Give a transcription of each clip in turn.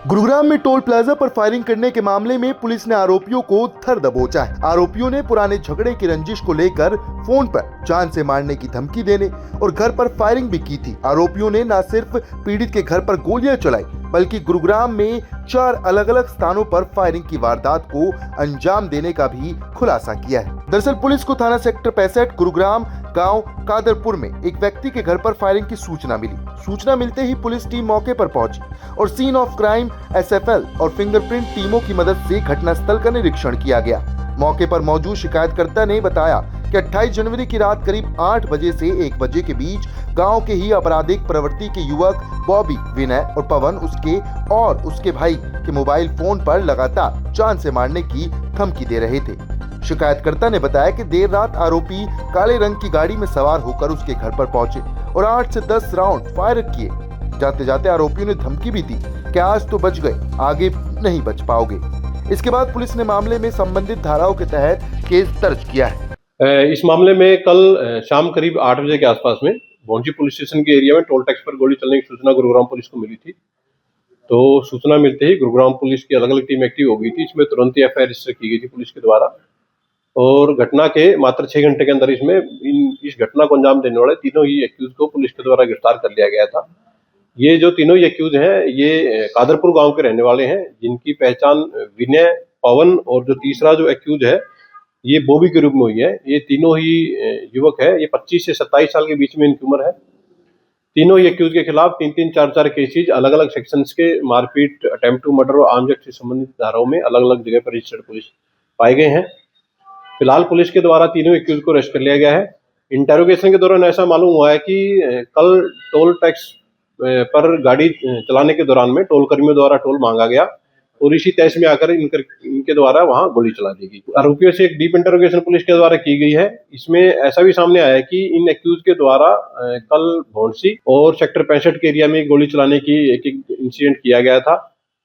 गुरुग्राम में toll plaza पर firing करने के मामले में पुलिस ने आरोपियों को धर दबोचा है। आरोपियों ने पुराने झगड़े की रंजिश को लेकर फोन पर जान से मारने की धमकी देने और घर पर फायरिंग भी की थी। आरोपियों ने न सिर्फ पीड़ित के घर पर गोलियां चलाई बल्कि गुरुग्राम में 4 अलग-अलग स्थानों पर फायरिंग की वारदात को अंजाम देने का भी खुलासा किया है। दरअसल पुलिस को थाना सेक्टर 65 गुरुग्राम गांव कादरपुर में एक व्यक्ति के घर पर फायरिंग की सूचना मिली। सूचना मिलते ही पुलिस टीम मौके पर पहुंची और सीन ऑफ क्राइम एसएफएल और फिंगरप्रिंट टीमों की मदद से घटनास्थल का निरीक्षण किया गया। मौके पर मौजूद शिकायतकर्ता ने बताया कि 28 जनवरी की रात करीब 8 बजे से 1 बजे के बीच गांव के ही आपराधिक प्रवृत्ति के युवक बॉबी, विनय और पवन उसके भाई के मोबाइल फोन पर लगातार जान से मारने की धमकी दे रहे थे। शिकायतकर्ता ने बताया कि देर रात आरोपी काले रंग की गाड़ी में सवार होकर उसके घर पर पहुंचे और 8 से 10 राउंड फायर किए। जाते जाते आरोपियों ने धमकी भी दी कि आज तो बच गए, आगे नहीं बच पाओगे। इसके बाद पुलिस ने मामले में संबंधित धाराओं के तहत केस दर्ज किया है। इस मामले में कल शाम करीब 8 बजे के आसपास में भौंसी पुलिस स्टेशन के एरिया में टोल टैक्स पर गोली चलने की सूचना गुरुग्राम पुलिस को मिली थी। तो सूचना मिलते ही गुरुग्राम पुलिस की अलग अलग टीम एक्टिव हो गई थी। इसमें तुरंत ही एफआईआर रजिस्टर की गई थी पुलिस के द्वारा और घटना के मात्र 6 घंटे के अंदर इस घटना को अंजाम देने वाले तीनों ही एक्यूज को पुलिस के द्वारा गिरफ्तार कर लिया गया था। ये जो तीनों ही एक्यूज हैं ये कादरपुर गांव के रहने वाले हैं, जिनकी पहचान विनय, पवन और जो तीसरा जो एक्यूज है ये बॉबी के रूप में हुई है। ये तीनों ही युवक है, ये 25 से 27 साल के बीच में इनकी उम्र है। तीनों ही एक्यूज के खिलाफ 3-3, 4-4 केसेज अलग अलग सेक्शंस के मारपीट, अटेम्प्ट टू मर्डर और आर्म्स एक्ट से संबंधित धाराओं में अलग अलग जगह पर रजिस्टर्ड पुलिस पाए गए हैं। फिलहाल पुलिस के द्वारा तीनों एक्यूज को अरेस्ट कर लिया गया है। इंटेरोगेशन के दौरान ऐसा मालूम हुआ है कि कल टोल टैक्स पर गाड़ी चलाने के दौरान में टोल कर्मियों द्वारा टोल मांगा गया और इसी तहस में आकर इनके द्वारा वहां गोली चला दी गई। आरोपियों से एक डीप इंटेरोगेशन पुलिस के द्वारा की गई है। इसमें ऐसा भी सामने आया है कि इन एक्यूज के द्वारा कल भौंसी और सेक्टर 65 के एरिया में गोली चलाने की एक इंसिडेंट किया गया था।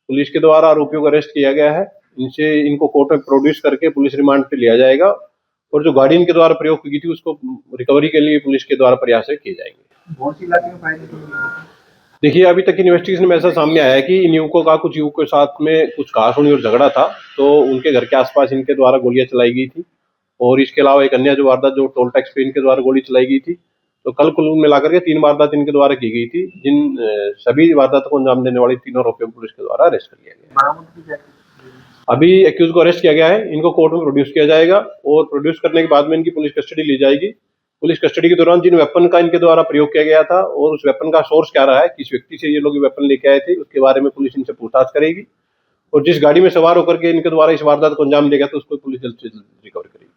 पुलिस के द्वारा आरोपियों को अरेस्ट किया गया है। इनको कोर्ट में प्रोड्यूस करके पुलिस रिमांड पे लिया जाएगा और जो गाड़ी इनके द्वारा प्रयोग की थी उसको रिकवरी के लिए पुलिस के द्वारा प्रयास किए जाएंगे। देखिए, अभी तक इन्वेस्टिगेशन में ऐसा सामने आया है कि इन युवकों का कुछ युवकों के साथ में कुछ कहासुनी और झगड़ा था, तो उनके घर के आसपास इनके द्वारा गोलियां चलाई गई थी और इसके अलावा एक अन्य जो वारदात जो टोल टैक्स पे इनके द्वारा गोली चलाई गई थी। तो कल कुल मिलाकर के 3 वारदात इनके द्वारा की गई थी, जिन सभी वारदातों को अंजाम देने वाली तीनों आरोपियों को पुलिस के द्वारा अरेस्ट कर लिया गया। अभी एक्यूज को अरेस्ट किया गया है, इनको कोर्ट में प्रोड्यूस किया जाएगा और प्रोड्यूस करने के बाद में इनकी पुलिस कस्टडी ली जाएगी। पुलिस कस्टडी के दौरान जिन वेपन का इनके द्वारा प्रयोग किया गया था और उस वेपन का सोर्स क्या रहा है, किस व्यक्ति से ये लोग वेपन लेके आए थे, उसके बारे में पुलिस इनसे पूछताछ करेगी और जिस गाड़ी में सवार होकर के इनके द्वारा इस वारदात को अंजाम देगा तो उसको पुलिस जल्द से जल्द रिकवर करेगी।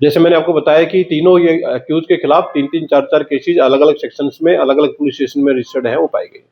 जैसे मैंने आपको बताया कि तीनों ये एक्यूज के खिलाफ 3-3, 4-4 केसेज अलग अलग सेक्शंस में अलग अलग पुलिस स्टेशन में रजिस्टर्ड है, वो पाए गए।